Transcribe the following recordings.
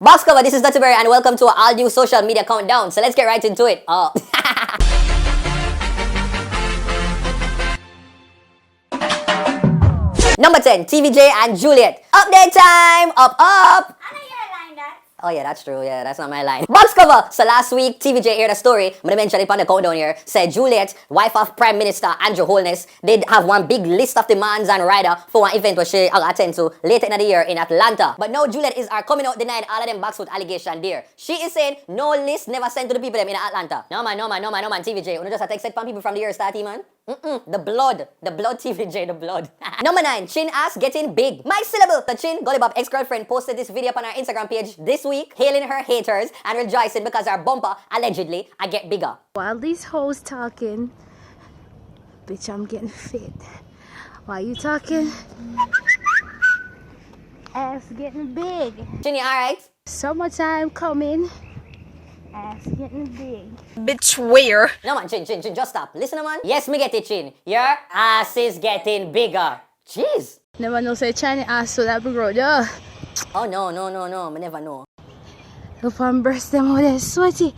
Box cover, this is Dutterberry and welcome to our all new social media countdown. So let's get right into it. Number 10, TVJ and Juliet. Update time! Up! Oh yeah, that's true. Yeah, that's not my line. Box cover! So last week, TVJ aired a story. I'm gonna mention it on the countdown here. Said Juliet, wife of Prime Minister Andrew Holness, did have one big list of demands and rider for one event where she attend to later in the year in Atlanta. But now Juliet is coming out denying all of them boxfoot allegation there. She is saying no list never sent to the people them in Atlanta. No man, TVJ. You just have to accept people from the year starting, man. The blood TVJ, the blood. Number 9, Chin ass getting big. My syllable. The Chin, Gollibop ex-girlfriend, posted this video on her Instagram page this week, hailing her haters and rejoicing because her bumper, allegedly, I get bigger. While these hoes talking, bitch, I'm getting fit. While you talking, ass getting big. Chin, you alright? Summertime coming. Ass getting big. Bitch, where? No man, Chin, just stop. Listen man. Yes, me get it, Chin. Your ass is getting bigger. Jeez. Never know say China ass so that big road, yeah. Oh no, me never know. If I'm breast them all that sweaty,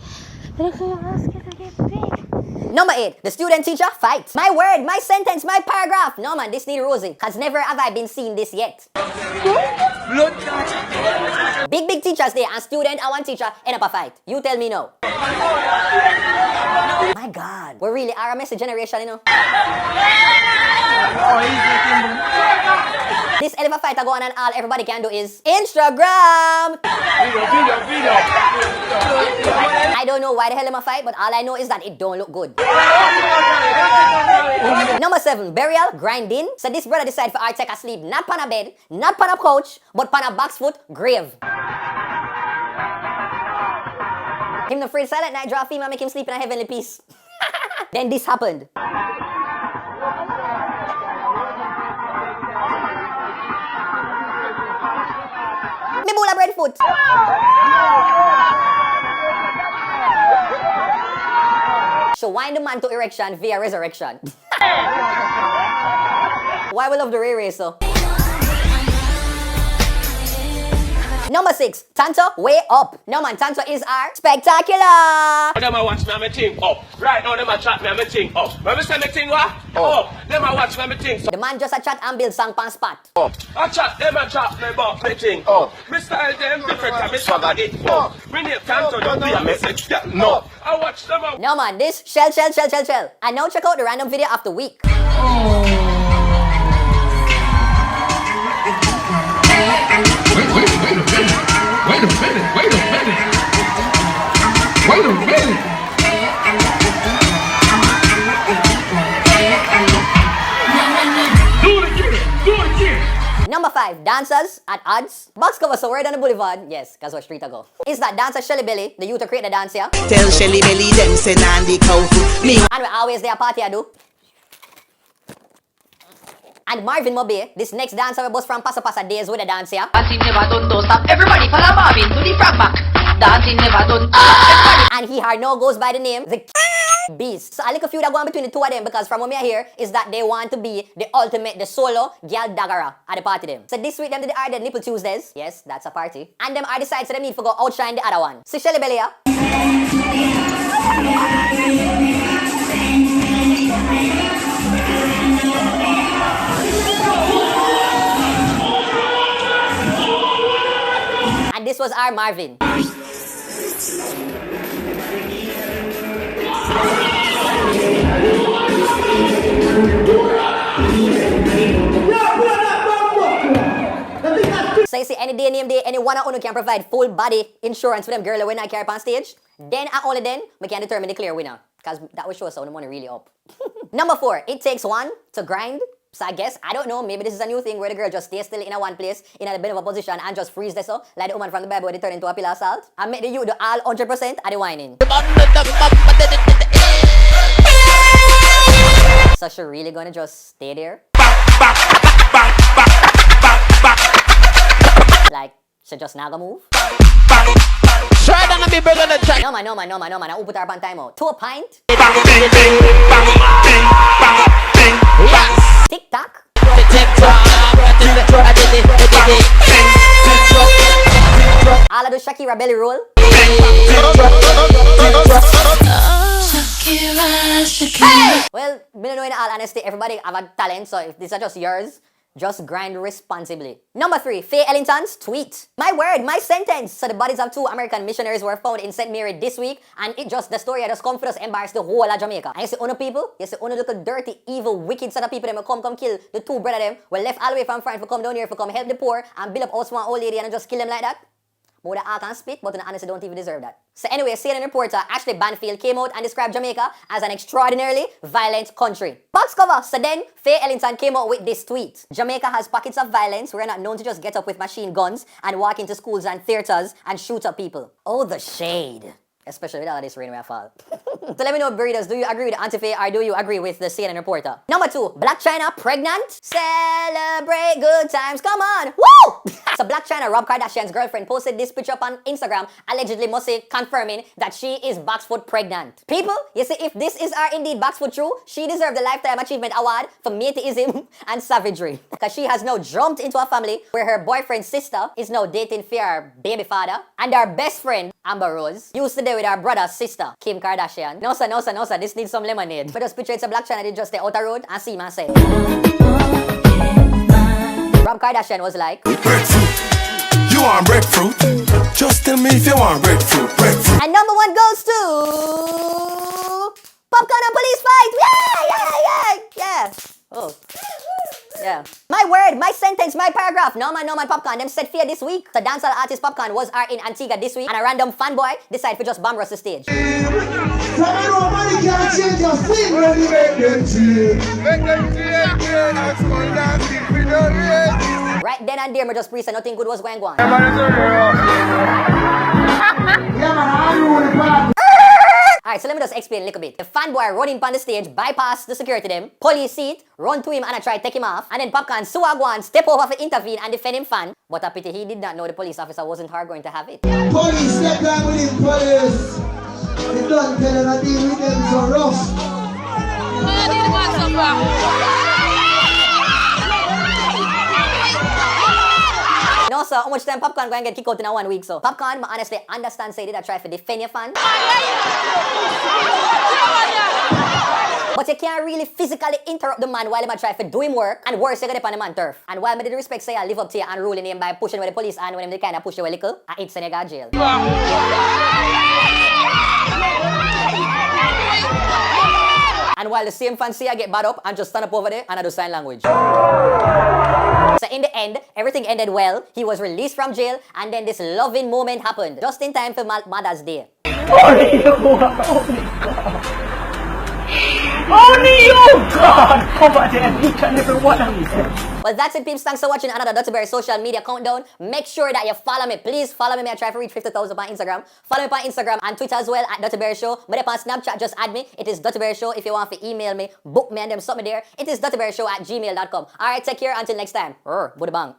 look how your ass gonna get big. Number 8, the student-teacher fight. My word, my sentence, my paragraph. No man, this need Rosie. Cause never have I been seen this yet. Big teachers there and student and one teacher end up a fight. You tell me no. My God, we really are a messy generation, you know. This hell of a fight I go on and all everybody can do is Instagram. I don't know why the hell I'm a fight, but all I know is that it don't look good. Number 7, burial grinding. So this brother decided for our take a sleep not on a bed, not on a couch, but on a box foot grave. Him the free silent night draw female make him sleep in a heavenly peace. Then this happened. Me bula breadfoot. So wind the man to erection via resurrection. Why we love the Ray Ray so? Number 6, Tanto way up. No man, Tanto is our spectacular. Them a watch me and me think up. Right now them a chat me and me think up. When me say me think what? Up. Them a watch me and me think so. The man just a chat and build song pan spot. Up. A chat them a chat me but me think up. Me style them different and me swagger it up. Me name Tanto don't be a message. No. I watch them a... No man, this shell. And now check out the random video of the week. Wait a minute. Do it again. Number 5, dancers at odds. Box cover, so word on the boulevard. Yes, that's what street I go. Is that dancer Shelly Belly, the youth to create the dance here. Tell Shelly Belly them say Nandy cow me. And we always there party I do. And Marvin Mobe, this next dancer we bust from Pasa days with a dance here. Dancing never done, don't stop. Everybody follow Marvin to the frog back. Dancing never done. And he hard now goes by the name the Beast. So I look a few that go on between the two of them because from what I hear is that they want to be the ultimate, the solo girl daggera at the party them. So this week them did the Nipple Tuesdays. Yes, that's a party. And them are decided so they need to go outshine the other one. So Shelly Belly here. And this was our Marvin. So you see, any day, name day, any one of you can provide full body insurance for them girl when I carry up on stage. Then and only then, we can determine the clear winner. Because that will show us how the money really up. Number 4, it takes one to grind. So I guess, I don't know, maybe this is a new thing where the girl just stays still in a one place, in a bit of a position and just freeze there so, like the woman from the Bible where they turn into a pillar of salt. And make the youth do all 100% of the whining. So she really gonna just stay there? Like, she just not gonna move? No man, who put her up on timeout? 2 a pint? TikTok? All of the Shakira belly roll? Hey! Well, me no know in all honesty, everybody have a talent, so if these are just yours, just grind responsibly. Number 3, Faye Ellington's tweet. My word, my sentence. So the bodies of 2 American missionaries were found in St. Mary this week, and the story just come for us embarrass the whole of Jamaica. And you see other people, you see other little dirty, evil, wicked set of people them come kill the 2 brother them, were left all the way from France for come down here for come help the poor and build up house one old lady and just kill them like that. More the art and spit, but honestly don't even deserve that. So anyway, CNN reporter Ashley Banfield came out and described Jamaica as an extraordinarily violent country. Box cover. So then, Faye Ellington came out with this tweet. Jamaica has pockets of violence. We're not known to just get up with machine guns and walk into schools and theaters and shoot up people. Oh, the shade. Especially with all of this rain where I fall. So let me know, breeders, do you agree with Auntie Faye or do you agree with the CNN reporter? Number 2, Blac Chyna pregnant? Celebrate good times, come on! Woo! So Blac Chyna, Rob Kardashian's girlfriend, posted this picture up on Instagram, allegedly must say confirming that she is Boxfoot pregnant. People, you see, if this is indeed Boxfoot true, she deserves the Lifetime Achievement Award for mateyism and savagery. Because she has now jumped into a family where her boyfriend's sister is now dating for her baby father, and her best friend, Amber Rose, used to date with her brother's sister, Kim Kardashian. No sir, this needs some lemonade. But just picture it's a Blac Chyna, they just stay out the road and see myself. Rob Kardashian was like, breadfruit. You want breadfruit? Just tell me if you want breadfruit. Breadfruit. And number 1 goes to Popcaan and Police Fight! Yeah! Oh. Yeah. My word, my sentence, my paragraph. No man, Popcaan. Them set fear this week. The dancehall artist Popcaan was in Antigua this week, and a random fanboy decided to just bomb rush the stage. Right then and there, me just pre-said nothing good was going on. Alright, so let me just explain a little bit. The fanboy running upon the stage, bypassed the security them, police seat, run to him and I try to take him off, and then Popcaan Suwagwan step over to intervene and defend him fan. But a pity he did not know the police officer wasn't hard going to have it. Police, step down with him, police. They don't tell him that deal with them so rough. No sir, how much time Popcaan going to get kicked out in a 1 week so? Popcaan, I honestly understand say did I try to defend your fan. But you can't really physically interrupt the man while he try to do him work, and worse, you get up on the man turf. And while me did respect say I live up to your unruly name by pushing with the police and when they kind of push you a little, I hit Senegal jail. And while the same fan say I get bad up and just stand up over there and I do sign language. So in the end, everything ended well. He was released from jail and then this loving moment happened. Just in time for Mother's Day. Only you, God, cover them, each and every one of them. Well, that's it, peeps. Thanks for watching another Dirty Berry social media countdown. Make sure that you follow me. Please follow me. I try to reach 50,000 on Instagram. Follow me on Instagram and Twitter as well at Dirty Berry Show. But on Snapchat, just add me. It is Dirty Berry Show. If you want to email me, book me and them something there. It is dirtyberryshow@gmail.com. Alright, take care. Until next time. Buddha bang.